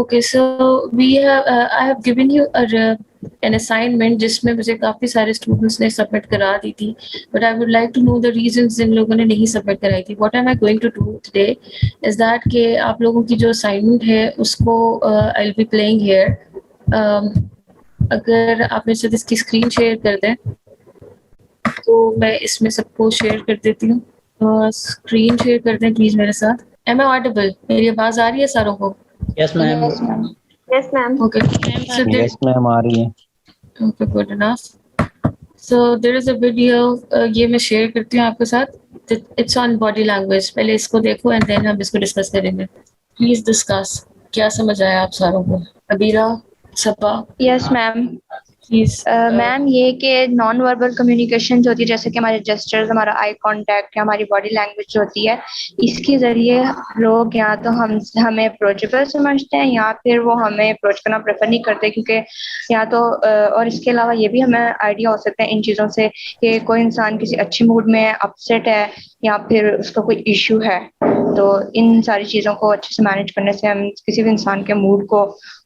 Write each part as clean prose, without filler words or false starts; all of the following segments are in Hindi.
Okay, so I have given you an assignment जिसमें मुझे काफ़ी सारे students ने submit करा दी थी, but I would like to know the reasons जिन लोगों ने नहीं submit कराई थी. What am I going to do today is that कि आप लोगों की जो assignment है उसको I'll be playing here. अगर आप मेरे साथ इसकी screen share कर दें तो मैं इसमें सबको share कर देती हूँ. Screen share कर दें please मेरे साथ. Am I audible? मेरी आवाज़ आ रही है सारों को? Yes, ma'am. Yes, ma'am. Okay. So Yes, ma'am. आ रही है. Okay, good enough. So there is a video. ये मैं share करती हूँ आपके साथ. It's on body language. पहले इसको देखो and then हम इसको discuss करेंगे. Please discuss. क्या समझ आया आप सारों को? Abira, Sapa. Yes, ma'am. Please. Ma'am ये कि नॉन वर्बल कम्युनिकेशन जो होती है, जैसे कि हमारे जेस्चर्स, हमारा आई कांटेक्ट या हमारी बॉडी लैंग्वेज जो होती है, इसके जरिए लोग या तो हमें अप्रोचेबल समझते हैं या फिर वो हमें अप्रोच करना प्रेफर नहीं करते, क्योंकि या तो और इसके अलावा ये भी हमें आइडिया हो सकता है इन चीज़ों से कि कोई इंसान किसी अच्छे मूड में अपसेट है या फिर उसका कोई इशू है. तो इन सारी चीज़ों को अच्छे से मैनेज करने से हम किसी भी इंसान के मूड को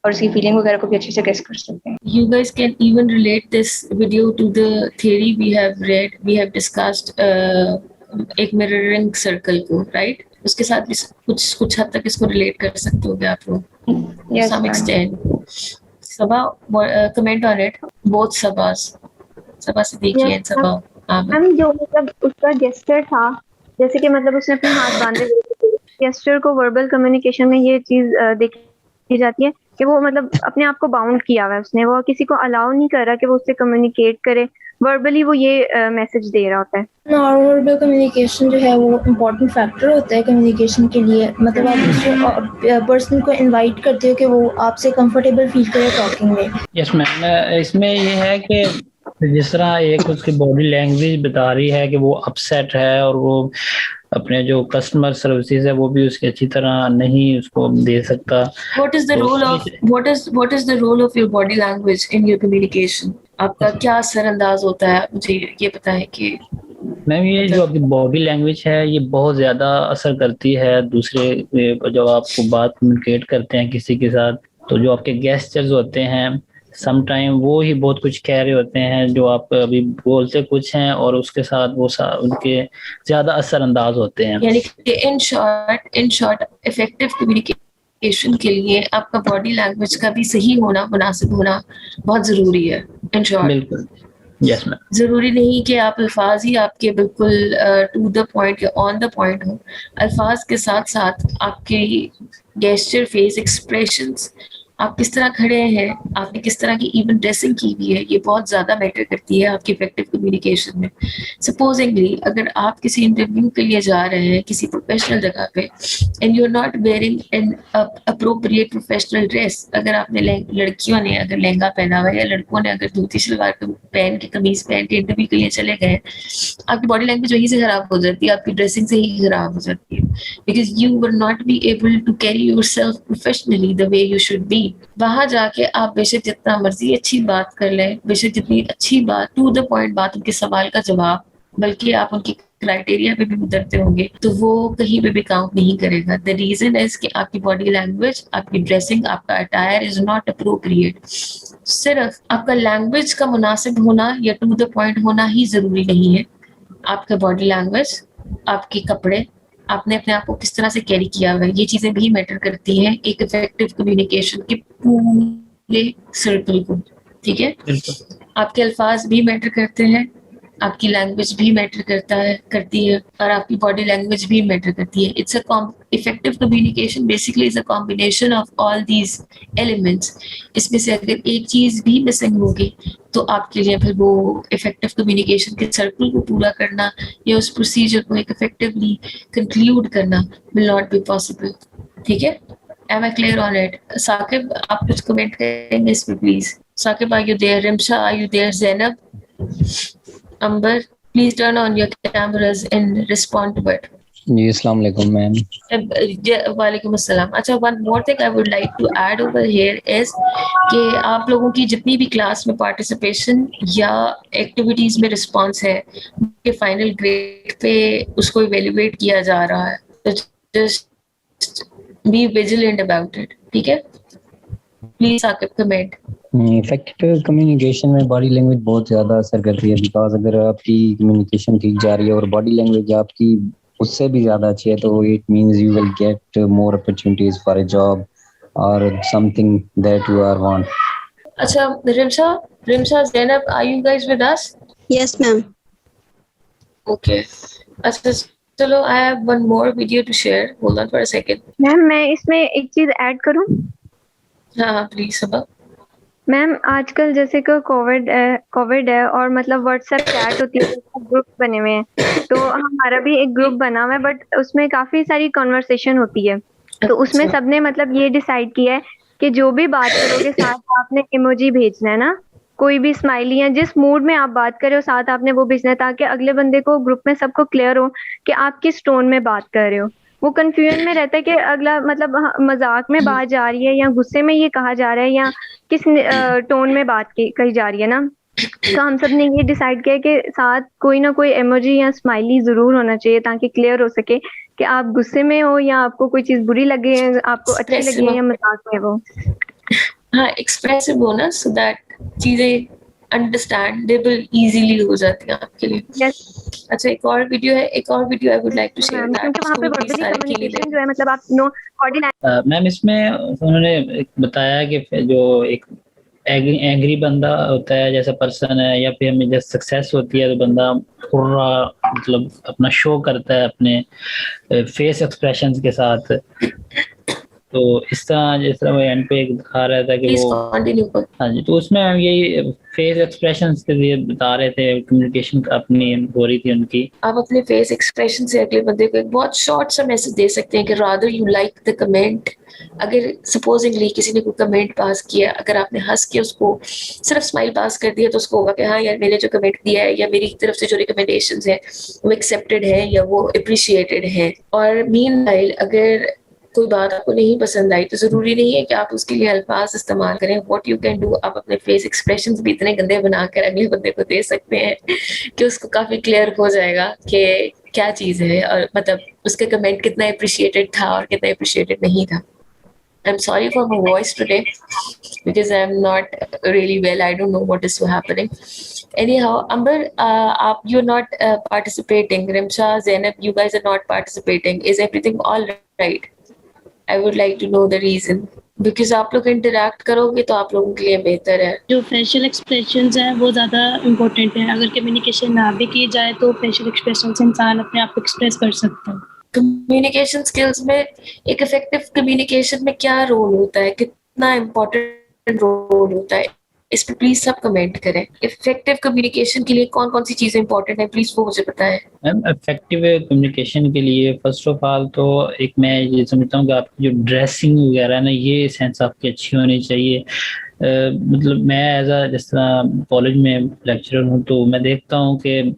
और उसकी फीलिंग वगैरह को भी अच्छे से गेस कर सकते हैं. You guys can even relate this video to the theory we have read, we have discussed एक mirroring circle को, right? उसके साथ भी कुछ हद तक इसको relate कर सकते होगे आप लोग. Yes, some extent. Saba comment on it. Both सबas. सबा से देखिए Yes, सबा. मैम जो मतलब उसका जेस्चर था, जैसे कि मतलब उसने अपने हाथ बांधे हुए, जेस्चर को वर्बल कम्युनिकेशन में ये चीज देखी जाती है कि वो मतलब अपने आप को बाउंड किया हुआ है उसने, वो किसी को अलाउ नहीं कर रहा कि वो उससे कम्युनिकेट करे. वर्बली वो ये मैसेज दे रहा होता है. नॉन वर्बल कम्युनिकेशन जो है वो इम्पोर्टेंट फैक्टर होता है कम्युनिकेशन के लिए. मतलब आप दूसरे पर्सन को इनवाइट करते हो कि वो आपसे कंफर्टेबल फील करे टॉकिंग में. यस मैम, इसमें ये है कि जिस तरह एक उसकी बॉडी लैंग्वेज बता रही है कि वो अपसेट है और वो अपने जो कस्टमर सर्विसेज है वो भी उसकी अच्छी तरह नहीं उसको दे सकता. What is the role of your body language in your communication? आपका क्या असरअंदाज होता है? मुझे ये बताएं कि मैम ये जो आपकी बॉडी लैंग्वेज है ये बहुत ज्यादा असर करती है दूसरे जब आपको बात कम्युनिकेट करते हैं किसी के साथ, तो जो आपके गेस्चर्स होते हैं समटाइम वो ही बहुत कुछ कह रहे होते हैं जो आप अभी बोलते कुछ हैं और उसके साथ वो उनके ज्यादा असरअंदाज होते हैं. यानी कि इन शॉर्ट इफेक्टिव कम्युनिकेशन के लिए आपका बॉडी लैंग्वेज का भी सही होना, मुनासिब होना बहुत जरूरी है. इन शॉर्ट बिल्कुल. Yes ma'am. जरूरी नहीं कि आप अल्फाज ही आपके बिल्कुल टू द पॉइंट या ऑन द पॉइंट हो. अल्फाज के साथ साथ आपके गेस्चर, फेस एक्सप्रेशंस, आप किस तरह खड़े हैं, आपने किस तरह की इवन ड्रेसिंग की हुई है, ये बहुत ज्यादा मैटर करती है आपकी इफेक्टिव कम्युनिकेशन में. सपोजिंगली अगर आप किसी इंटरव्यू के लिए जा रहे हैं किसी प्रोफेशनल जगह पे and you are not wearing an appropriate professional dress, अगर आपने लड़कियों ने अगर लहंगा पहना हुआ है या लड़कों ने अगर धोती सलवार पहन के कमीज पहन के इंटरव्यू के लिए चले गए, आपकी बॉडी लैंग्वेज वहीं से खराब हो जाती है, आपकी ड्रेसिंग से ही खराब हो जाती है, because you were not be able to carry yourself professionally the way you should be. वहां जाके आप बेशक जितना मर्जी अच्छी बात कर लें, बेशक जितनी अच्छी बात, टू द पॉइंट बात, उनके सवाल का जवाब, बल्कि आप उनकी क्राइटेरिया पे भी उतरते होंगे तो वो कहीं पे भी काउंट नहीं करेगा. द रीजन इज कि आपकी बॉडी लैंग्वेज, आपकी ड्रेसिंग, आपका अटायर इज नॉट अप्रोप्रिएट. सिर्फ आपका लैंग्वेज का मुनासिब होना या टू द पॉइंट होना ही जरूरी नहीं है. आपका बॉडी लैंग्वेज, आपके कपड़े, आपने अपने आप को किस तरह से कैरी किया हुआ है, ये चीजें भी मैटर करती हैं एक इफेक्टिव कम्युनिकेशन के पूरे सर्कल को. ठीक है, आपके अल्फाज भी मैटर करते हैं, आपकी लैंग्वेज भी मैटर करती है और आपकी बॉडी लैंग्वेज भी मैटर करती है. It's a effective communication basically is a combination of all these elements. इसमें से अगर एक चीज भी मिसिंग होगी तो आपके लिए फिर वो इफेक्टिव कम्युनिकेशन के सर्कल को पूरा करना या उस प्रोसीजर को एक इफेक्टिवली कंक्लूड करना विल नॉट बी पॉसिबल. ठीक है, am I clear on it? Saqib, आप कुछ कमेंट करेंगे इस पे please. Saqib, are you there? Rimsha, are you there? Zainab, Amber, please turn on your cameras and respond to it. जी, अस्सलाम वालेकुम मैम. वालेकुम अस्सलाम. अच्छा, one more thing I would like to add over here is कि आप लोगों की जितनी भी क्लास में पार्टिसिपेशन या एक्टिविटीज में रिस्पॉन्स है के फाइनल ग्रेड पे उसको इवेल्युएट किया जा रहा है. तो just be vigilant about it. ठीक है, please Saqib comment. Effective communication में बॉडी लैंग्वेज बहुत ज़्यादा असर करती है, बिकॉज अगर आपकी कम्युनिकेशन ठीक जा रही है और बॉडी लैंग्वेज आपकी उससे भी ज़्यादा अच्छी है तो it means you will get more opportunities for a job और something that you are want. अच्छा Rimsha Zainab, are you guys with us? Yes ma'am. Okay, अच्छा चलो, I have one more video to share, hold on for a second. Ma'am मैं इसमें एक चीज ऐड करूं? हाँ प्लीज सबा। मैम आजकल जैसे कि कोविड है और मतलब व्हाट्सएप चैट होती है, ग्रुप बने हुए हैं, तो हमारा भी एक ग्रुप बना हुआ है, बट उसमें काफी सारी कॉन्वर्सेशन होती है। तो उसमें सबने मतलब ये डिसाइड किया है कि जो भी बात करोगे साथ आपने इमोजी भेजना है ना, कोई भी स्माइली या जिस मूड में आप बात कर रहे हो साथ आपने वो भेजना है, ताकि अगले बंदे को ग्रुप में सबको क्लियर हो कि आप किस टोन में बात कर रहे हो। वो कंफ्यूजन में रहता है कि अगला मतलब मजाक में बात जा रही है या गुस्से में ये कहा जा रहा है या किस टोन में बात कही जा रही है ना। तो हम सब ने ये डिसाइड किया कि साथ कोई ना कोई इमोजी या स्माइली जरूर होना चाहिए ताकि क्लियर हो सके कि आप गुस्से में हो या आपको कोई चीज बुरी लगे, आपको अच्छी लगी है या मजाक में वो। हाँ, एक्सप्रेसिव हो ना, सो दैट चीजें अंडरस्टैंडेबल इजीली हो जाती हैं आपके लिए। yes. अच्छा, एक और video I would like to share that, क्योंकि वहाँ पे वर्बली कम्युनिकेशन जो है मतलब आप नो बॉडी मैम इसमें उन्होंने एक बताया कि जो एक एंग्री बंदा होता है जैसा पर्सन है, या फिर हमें जब सक्सेस होती है तो बंदा पूरा मतलब अपना शो करता है अपने फेस एक्सप्रेशंस के साथ। तो इस तरह जिस तरह वो एंड पे दिखा रहा था कि वो हाँ जी, तो उसमें हम यही फेस एक्सप्रेशंस के लिए बता रहे थे, कम्युनिकेशन अपनी हो रही थी उनकी। आप अपने फेस एक्सप्रेशन से अगले बंदे को एक बहुत शॉर्ट सा मैसेज दे सकते हैं कि rather you like the comment. अगर सपोजिंगली किसी ने कोई कमेंट पास किया, अगर आपने हंस के उसको सिर्फ स्माइल पास कर दिया तो उसको होगा कि हाँ यार, मैंने जो कमेंट दिया है या मेरी तरफ से जो रिकमेंडेशंस है वो एक्सेप्टेड है या वो अप्रिशिएटेड है। और मीनवाइल अगर कोई बात आपको नहीं पसंद आई तो जरूरी नहीं है कि आप उसके लिए अल्फाज इस्तेमाल करें। व्हाट यू कैन डू, आप अपने फेस एक्सप्रेशंस भी इतने गंदे बनाकर अगले बंदे को दे सकते हैं कि उसको काफी क्लियर हो जाएगा कि क्या चीज है और मतलब उसका कमेंट कितना अप्रिशिएटेड था और कितना अप्रिशिएटेड नहीं था। I'm sorry for my voice today because I'm not really well. I don't know what is happening. Anyhow, Amber, you're not participating. Rimsha, Zainab, you guys are not participating. Is everything all right? I would like to know the reason. Because आप लोग इंटरैक्ट करोगे तो आप लोगों के लिए बेहतर है। जो फेशियल एक्सप्रेशंस हैं वो ज़्यादा इम्पोर्टेंट है। अगर कम्युनिकेशन ना भी की जाए तो फेशियल एक्सप्रेशन से इंसान अपने आप को एक्सप्रेस कर सकता है। कम्युनिकेशन स्किल्स में एक इफेक्टिव कम्युनिकेशन में क्या रोल होता है, कितना इम्पोर्टेंट रोल होता है, इस पर प्लीज सब कमेंट करें। इफेक्टिव कम्युनिकेशन के लिए कौन कौन सी चीजें इंपॉर्टेंट है, प्लीज वो मुझे बताएं। मैम इफेक्टिव कम्युनिकेशन के लिए फर्स्ट ऑफ ऑल तो एक मैं ये समझता हूँ कि आपकी जो ड्रेसिंग वगैरह है ना, ये सेंस आपकी अच्छी होनी चाहिए। मतलब मैं एज अ जिस तरह कॉलेज में लेक्चरर हूँ तो मैं देखता हूँ कि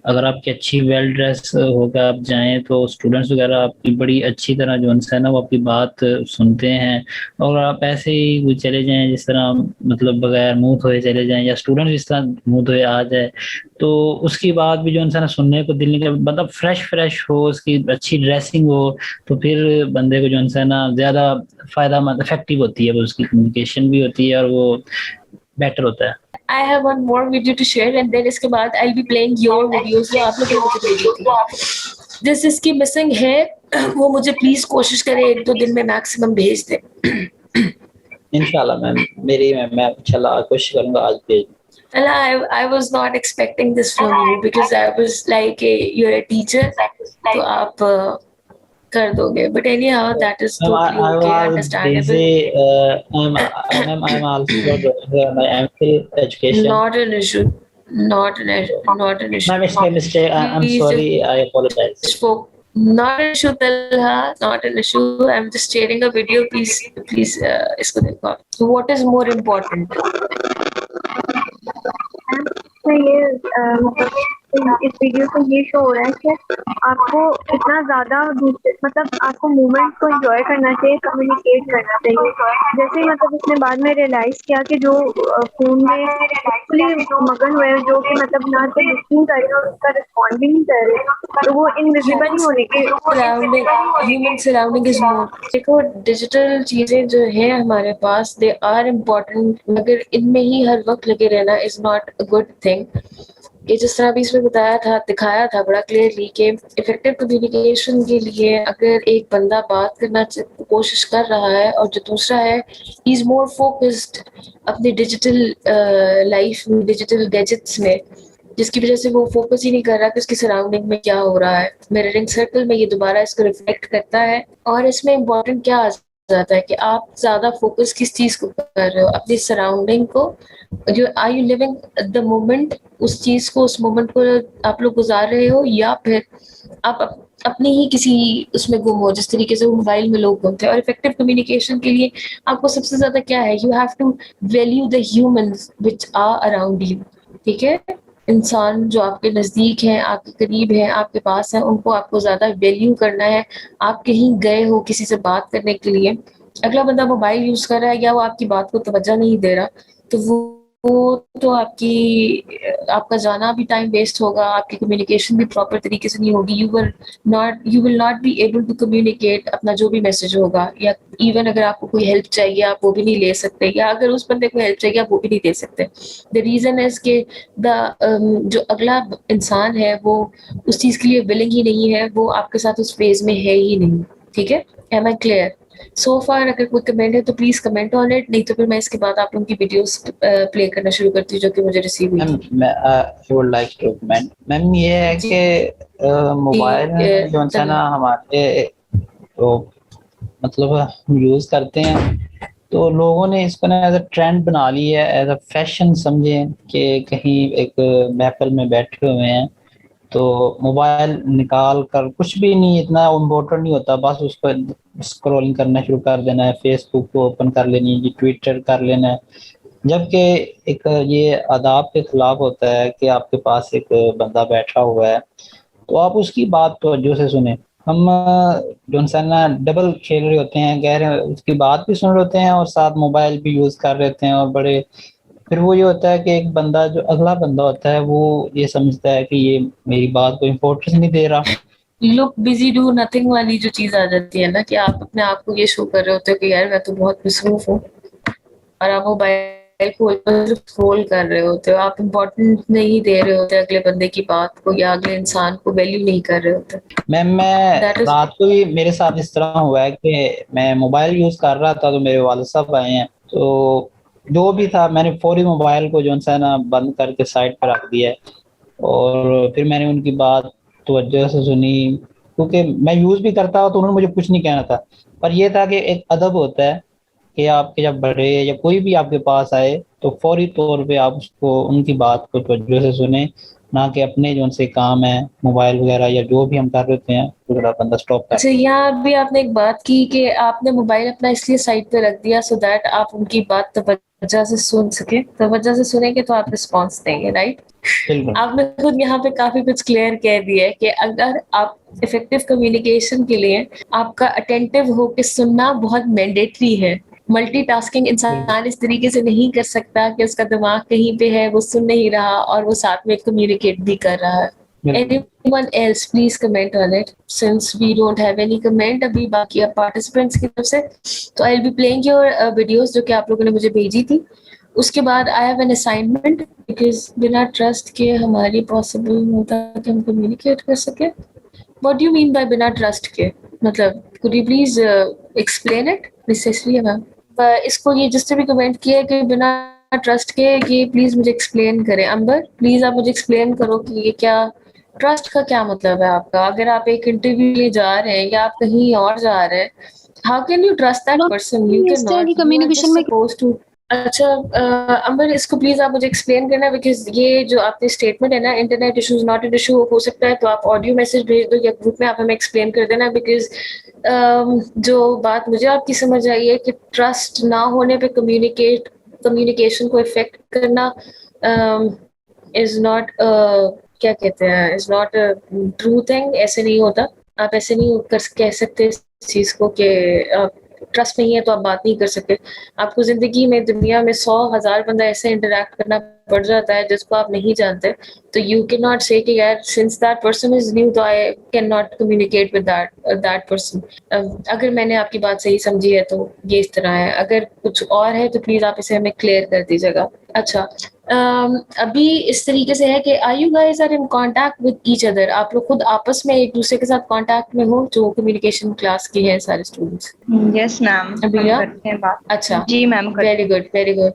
अगर आपकी अच्छी वेल ड्रेस होकर आप जाएं तो स्टूडेंट्स वगैरह आपकी बड़ी अच्छी तरह जो है ना वो आपकी बात सुनते हैं। और आप ऐसे ही चले जाएं जिस तरह मतलब बगैर मुंह धोए चले जाएं या स्टूडेंट्स जिस तरह मुंह धोए आ जाए तो उसकी बात भी जो है ना सुनने को दिल नहीं, मतलब फ्रेश हो, उसकी अच्छी ड्रेसिंग हो तो फिर बंदे को जो है ना ज्यादा फायदा इफेक्टिव होती है, वो उसकी कम्युनिकेशन भी होती है और वो बेटर होता है। I have one more video to share and then इसके बाद I'll be playing your videos जो आप लोगों ने मुझे भेजी थी। जिसकी मिसिंग है वो मुझे प्लीज कोशिश करें 1-2 दिन में मैक्सिमम भेज दें। इंशाल्लाह मैम, मैं इंशाल्लाह कोशिश करूंगा आज भेज। I was not expecting this from you because I was like you're a teacher तो आप कर दोगे, but anyhow that is totally okay, understandable. I'm also doing my MPhil education. Not an issue. Not an issue. My mistake. I'm sorry. I apologize. Not an issue, Talha. Not an issue. I'm just sharing a video. Please, इसको देखो. What is more important? तो ये मतलब इस वीडियो से ये शो हो रहा है कि आपको इतना ज्यादा मतलब आपको मूवमेंट को एंजॉय करना चाहिए, कम्युनिकेट करना चाहिए। जैसे ही मतलब उसने बाद में रियलाइज किया कि जो फोन में एक्चुअली मगन हुए, जो कि मतलब ना तो लिसनिंग कर रहे और उसका रिस्पॉन्ड भी नहीं कर रहे, तो वो इनविजिबल ही होने के ह्यूमन सराउंडिंग इज मोर। देखो डिजिटल चीजें जो है हमारे पास दे आर इम्पोर्टेंट, मगर इनमें ही हर वक्त लगे रहना is not a good thing. ये जिस तरह अभी इसमें बताया था, दिखाया था बड़ा क्लियरली कि इफेक्टिव कम्युनिकेशन के लिए अगर एक बंदा बात करना कोशिश कर रहा है और जो दूसरा है ही इज मोर फोकस्ड अपने डिजिटल लाइफ में, डिजिटल गैजेट्स में, जिसकी वजह से वो फोकस ही नहीं कर रहा कि उसकी सराउंडिंग में क्या हो रहा है। मिररिंग सर्कल में ये दोबारा इसको रिफ्लेक्ट करता है। और इसमें इम्पोर्टेंट क्या आ जाता है कि आप ज्यादा फोकस किस चीज को कर रहे हो, अपनी सराउंडिंग को, जो are you living the moment, उस चीज को, उस मोमेंट को आप लोग गुजार रहे हो, या फिर आप अपने ही किसी उसमें गुम हो, जिस तरीके से मोबाइल में लोग घूमते हैं। और इफेक्टिव कम्युनिकेशन के लिए आपको सबसे ज्यादा क्या है, you have to value the humans which are around you. ठीक है, इंसान जो आपके नजदीक हैं, आपके करीब हैं, आपके पास हैं, उनको आपको ज्यादा वैल्यू करना है। आप कहीं गए हो किसी से बात करने के लिए, अगला बंदा मोबाइल यूज कर रहा है या वो आपकी बात को तवज्जो नहीं दे रहा, तो वो तो आपका जाना भी टाइम वेस्ट होगा, आपकी कम्युनिकेशन भी प्रॉपर तरीके से नहीं होगी। You will not be able to communicate अपना जो भी मैसेज होगा, या इवन अगर आपको कोई हेल्प चाहिए आप वो भी नहीं ले सकते, या अगर उस बंदे को हेल्प चाहिए आप वो भी नहीं दे सकते। द रीजन इज के जो अगला इंसान है वो उस चीज के लिए विलिंग ही नहीं है, वो आपके साथ उस फेज में है ही नहीं। ठीक है, एम आई क्लियर? सो फार अगर कोई कमेंट है तो प्लीज कमेंट ऑन इट, नहीं तो फिर मैं इसके बाद आप लोगों की वीडियोस प्ले करना शुरू करती हूँ जो कि मुझे रिसीव हुई थी। Ma'am I would like to comment. Ma'am ये है जी, कि मोबाइल जो है ना हमारे तो मतलब हम यूज करते हैं, तो लोगों ने इसको ना एज अ ट्रेंड बना लिया है, एज अ फैशन समझे कि कहीं एक महफिल में बैठे हुए हैं तो मोबाइल निकाल कर, कुछ भी नहीं इतना इम्पोर्टेंट नहीं होता, बस उसको स्क्रॉलिंग करना शुरू कर देना है, फेसबुक को ओपन कर लेनी है, ट्विटर कर लेना है। जबकि एक ये आदाब के खिलाफ होता है कि आपके पास एक बंदा बैठा हुआ है तो आप उसकी बात तवज्जो से सुने। हम जो इंसान ना डबल खेल रहे होते हैं, कह रहे उसकी बात भी सुन रहे होते हैं और साथ मोबाइल भी यूज कर रहे होते हैं, और बड़े फिर वो ये होता है कि एक बंदा, जो अगला बंदा होता है, वो ये समझता है कि ये मेरी बात को इम्पोर्टेंस नहीं दे रहा। लुक बिजी डू नथिंग वाली जो चीज आ जाती है ना, कि आप अपने आप को ये शो कर रहे होते हो कि यार मैं तो बहुत मसरूफ हूँ, और आप मोबाइल खोल कर स्क्रॉल कर रहे होते हो, आप इम्पोर्टेंट नहीं दे रहे होते अगले बंदे की बात को, या अगले इंसान को वैल्यू नहीं कर रहे होते। मैम मैं रात को भी मेरे साथ इस तरह हुआ है कि मैं मोबाइल यूज कर रहा था तो मेरे वालिद साहब आए हैं, तो जो भी था मैंने फौरी मोबाइल को जो है ना बंद करके साइड पर रख दिया है, और फिर मैंने उनकी बात तवज्जो से सुनी, क्योंकि मैं यूज भी करता हूँ तो उन्होंने मुझे कुछ नहीं कहना था, पर यह था कि एक अदब होता है कि आपके जब बड़े या कोई भी आपके पास आए तो फौरी तौर पे आप उसको, उनकी बात को तवज्जो से सुने, ना कि अपने जो उनसे काम है मोबाइल वगैरह या जो भी हम कर रहे हैं दूसरा बंदा स्टॉप कर। अच्छा, यहाँ भी आपने एक बात की कि आपने मोबाइल अपना इसलिए साइड पे रख दिया सो दैट आप उनकी बात तवज्जो से सुन सके, तवज्जो से सुनेंगे तो आप रिस्पॉन्स देंगे, राइट? आपने खुद यहाँ पे काफी कुछ क्लियर कह दिया है कि अगर आप इफेक्टिव कम्युनिकेशन के लिए आपका अटेंटिव होकर सुनना बहुत मैंडेटरी है। मल्टीटास्किंग इंसान इस तरीके से नहीं कर सकता कि उसका दिमाग कहीं पे है, वो सुन नहीं रहा और वो साथ में कम्युनिकेट भी कर रहा है। Anyone else please comment on it since we don't have any comment अभी बाकी अब participants की तरफ से। तो I'll be playing your videos जो कि आप लोगों ने मुझे भेजी थी। उसके बाद I have an assignment because बिना ट्रस्ट के हमारी पॉसिबल होता कि हम कम्युनिकेट कर सके। What do you mean by बिना ट्रस्ट के? मतलब could you please explain it? Necessary है मैम। इसको ये जिसने भी कमेंट किया है कि बिना ट्रस्ट के, ये प्लीज मुझे एक्सप्लेन करें। अंबर प्लीज आप मुझे एक्सप्लेन करो कि ये क्या ट्रस्ट का क्या मतलब है आपका। अगर आप एक इंटरव्यू लिए जा रहे हैं या आप कहीं और जा रहे हैं, how can you trust that person? You can not, communication में सपोज्ड टू। अच्छा अंबर इसको प्लीज आप मुझे एक्सप्लेन करना, बिकॉज ये जो आपने स्टेटमेंट है ना, internet issues not an issue, हो सकता है तो आप ऑडियो मैसेज भेज दो या ग्रुप में आप हमें एक्सप्लेन कर देना, बिकॉज जो बात मुझे आपकी समझ आई है कि ट्रस्ट ना होने पे कम्युनिकेशन को इफेक्ट करना इज नॉट क्या कहते हैं, is not a true thing. ऐसे नहीं होता, आप ऐसे नहीं कह सकते इस चीज को कि ट्रस्ट नहीं है तो आप बात नहीं कर सकते। आपको जिंदगी में दुनिया में 100,000 बंदा ऐसे इंटरेक्ट करना पड़ जाता है जिसको आप नहीं जानते, तो यू कैन नॉट से कि यार since that person is new तो I can not communicate with that person. अगर मैंने आपकी बात सही समझी है तो ये इस तरह है, अगर कुछ और है तो प्लीज आप इसे हमें क्लियर कर दीजिएगा। अच्छा, अभी इस तरीके से है कि are you guys are in contact with each other, आप लोग खुद आपस में एक दूसरे के साथ कांटेक्ट में हो, जो कम्युनिकेशन क्लास की है सारे स्टूडेंट्स? यस मैम, हम अभिया? करते हैं बात। अच्छा, जी ma'am, very good very good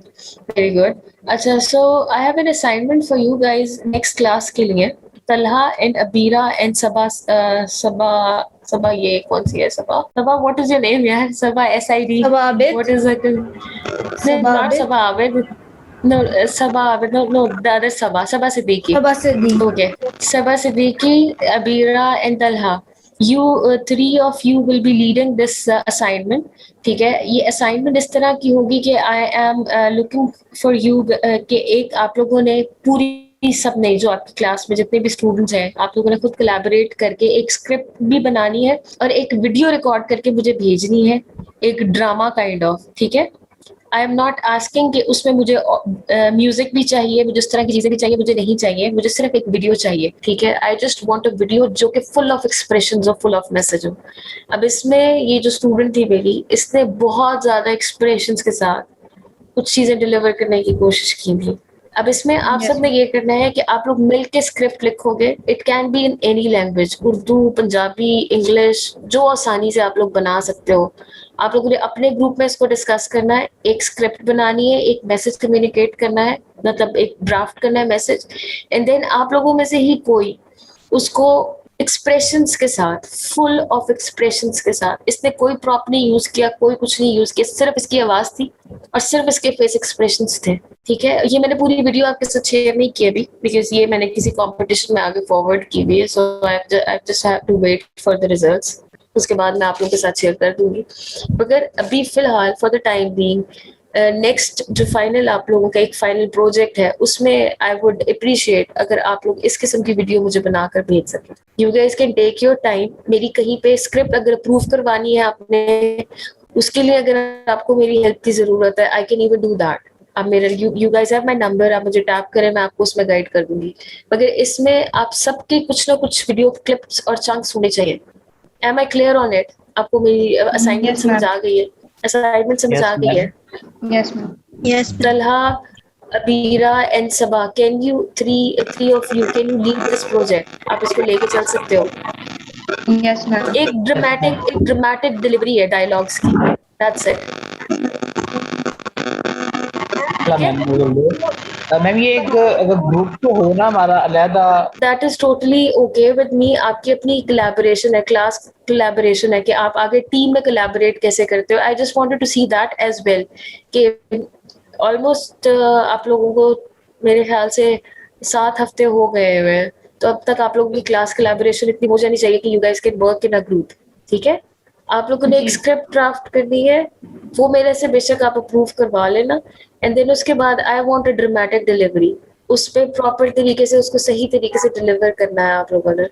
very good. अच्छा, so I have an assignment for you guys next class के लिए। तलहा एंड अबीरा एंड सबा सबा ये कौन सी है? Saba what is your name यार? Saba SID Saba Abid. What is it? Not Saba Abid, no Sabah no the other Sabah Siddiqui. Saba Siddiqui. Okay, Sabah Siddiqui, Abira and Talha, you three of you will be leading this assignment. ठीक है, ये असाइनमेंट इस तरह की होगी कि I am looking for you कि एक आप लोगों ने पूरी सबने जो आपकी क्लास में जितने भी स्टूडेंट्स हैं आप लोगों ने खुद कोलैबोरेट करके एक स्क्रिप्ट भी बनानी है और एक वीडियो रिकॉर्ड करके मुझे भेजनी है, एक ड्रामा काइंड ऑफ। ठीक है, आई एम नॉट आस्किंग कि उसमें मुझे म्यूजिक भी चाहिए, मुझे उस तरह की चीजें भी चाहिए, मुझे नहीं चाहिए, मुझे सिर्फ एक वीडियो चाहिए। ठीक है, I just want a video जो कि फुल ऑफ एक्सप्रेशंस और फुल ऑफ मैसेज हो। अब इसमें ये जो स्टूडेंट थी मेरी, इसने बहुत ज्यादा एक्सप्रेशंस के साथ कुछ चीजें डिलीवर करने की कोशिश की थी। अब इसमें आप सब ने ये करना है कि आप लोग मिल के स्क्रिप्ट लिखोगे। It can be in any language, Urdu, Punjabi, English, जो आसानी से आप लोग बना सकते हो। आप लोगों ने अपने ग्रुप में इसको डिस्कस करना है, एक स्क्रिप्ट बनानी है, एक मैसेज कम्युनिकेट करना है, मतलब एक ड्राफ्ट करना है मैसेज, एंड देन आप लोगों में से ही कोई उसको एक्सप्रेशंस के साथ, फुल ऑफ एक्सप्रेशंस के साथ, इसने कोई प्रॉप नहीं यूज किया, कोई कुछ नहीं यूज किया, सिर्फ इसकी आवाज थी और सिर्फ इसके फेस एक्सप्रेशंस थे। ठीक है, ये मैंने पूरी वीडियो आपके साथ शेयर नहीं की अभी, बिकॉज ये मैंने किसी कंपटीशन में आगे फॉरवर्ड की हुई है, so I just have to wait for the results. उसके बाद मैं आप लोगों के साथ शेयर कर दूंगी। मगर अभी फिलहाल for the time being next जो फाइनल आप लोगों का एक फाइनल प्रोजेक्ट है, उसमें आई वुड अप्रिशिएट अगर आप लोग इस किस्म की वीडियो मुझे बनाकर भेज सकें। You guys can take your time. मेरी कहीं पे स्क्रिप्ट अगर अप्रूव करवानी है आपने, उसके लिए अगर आपको मेरी हेल्प की जरूरत है, I can even do that. आप मेरे you guys have my number, आप मुझे टैप करें, मैं आपको उसमें गाइड कर दूंगी। मगर इसमें आप सबके कुछ ना कुछ वीडियो क्लिप्स और चंक्स होने चाहिए। Am I clear on it? आपको मेरी असाइनमेंट समझ आ गई है? असाइनमेंट समझ आ गई है? Yes ma'am. Yes Talha, Abira and Sabah, can you three of you can you lead this project? आप इसको लेके चल सकते हो? Yes ma'am. एक ड्रामेटिक डिलीवरी है डायलॉग्स की, that's it. मैम ये एक अगर ग्रुप तो हो ना हमारा अलहदा, That is totally okay with me. आपकी अपनी collaboration है, क्लास collaboration है कि आप आगे टीम में collaborate कैसे करते हो. I just wanted to see that as well. कि ऑलमोस्ट आप लोगों को मेरे ख्याल से 7 हफ्ते हो गए हुए हैं, तो अब तक आप लोगों की क्लास कोलैबोरेशन इतनी हो जानी चाहिए कि you guys can work in a group. ठीक है, आप लोगों ने एक स्क्रिप्ट ड्राफ्ट करनी है, वो मेरे से बेशक आप अप्रूव करवा लेना, एंड देन उसके बाद I want a dramatic delivery. उस पे प्रॉपर तरीके से उसको सही तरीके से डिलीवर करना है आप लोगों ने,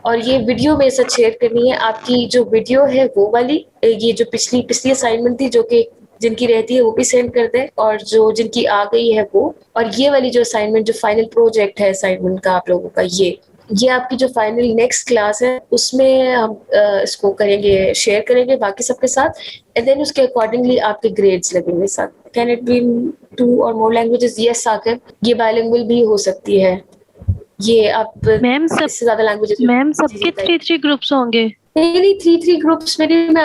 और ये वीडियो मेरे साथ शेयर करनी है। आपकी जो वीडियो है वो वाली, ये जो पिछली असाइनमेंट थी जो कि जिनकी रहती है वो भी सेंड कर दें, और जो जिनकी आ गई है वो, और ये वाली जो असाइनमेंट जो फाइनल प्रोजेक्ट है असाइनमेंट का आप लोगों का, ये आपकी जो फाइनल नेक्स्ट क्लास है उसमें हम इसको करेंगे, शेयर करेंगे बाकी सबके साथ, एंड देन उसके अकॉर्डिंगली आपके ग्रेड्स लगेंगे साथ। कैन इट बी 2 और मोर लैंग्वेजेस? यस साकिब, ये बायलिंगुअल भी हो सकती है। ये आप मैम इससे ज्यादा लैंग्वेजेस, मैम सबके 3 ग्रुप्स होंगे? नहीं 3 ग्रुप्स में नहीं, मैं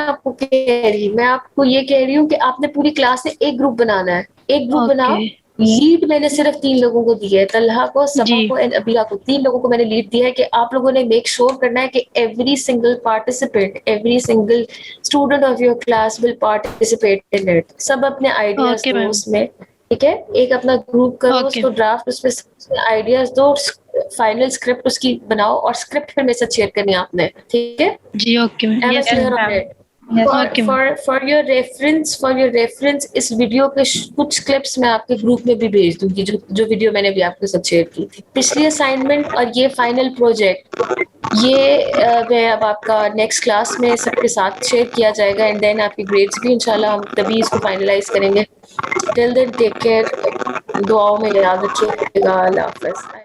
आपको ये कह रही हूँ कि आपने पूरी क्लास से एक ग्रुप बनाना है, एक ग्रुप बनाओ। लीड मैंने सिर्फ 3 लोगों को दिया है, तलहा को, सबा को एंड अबीरा को, 3 लोगों को मैंने लीड दिया है कि आप लोगों ने मेक श्योर करना है कि every single participant, every single student of your class will participate in it. सब अपने आइडियाज दो उसमें, ठीक है, एक अपना ग्रुप करो, उसको ड्राफ्ट, उसमें आइडियाज दो, फाइनल स्क्रिप्ट उसकी बनाओ, और स्क्रिप्ट फिर मेरे साथ शेयर करनी है आपने, ठीक है जी? Okay ma'am. For your reference इस वीडियो के कुछ क्लिप्स मैं आपके ग्रुप में भी भेज दूंगी, जो वीडियो मैंने भी आपके साथ शेयर की थी। पिछली असाइनमेंट और ये फाइनल प्रोजेक्ट ये अब आपका नेक्स्ट क्लास में सबके साथ शेयर किया जाएगा, एंड देन आपकी ग्रेड्स भी इंशाल्लाह हम तभी इसको फाइनलाइज करेंगे। टिल देन टेक केयर, दुआओं में याद रखिएगा। अल्लाह हाफ़िज़।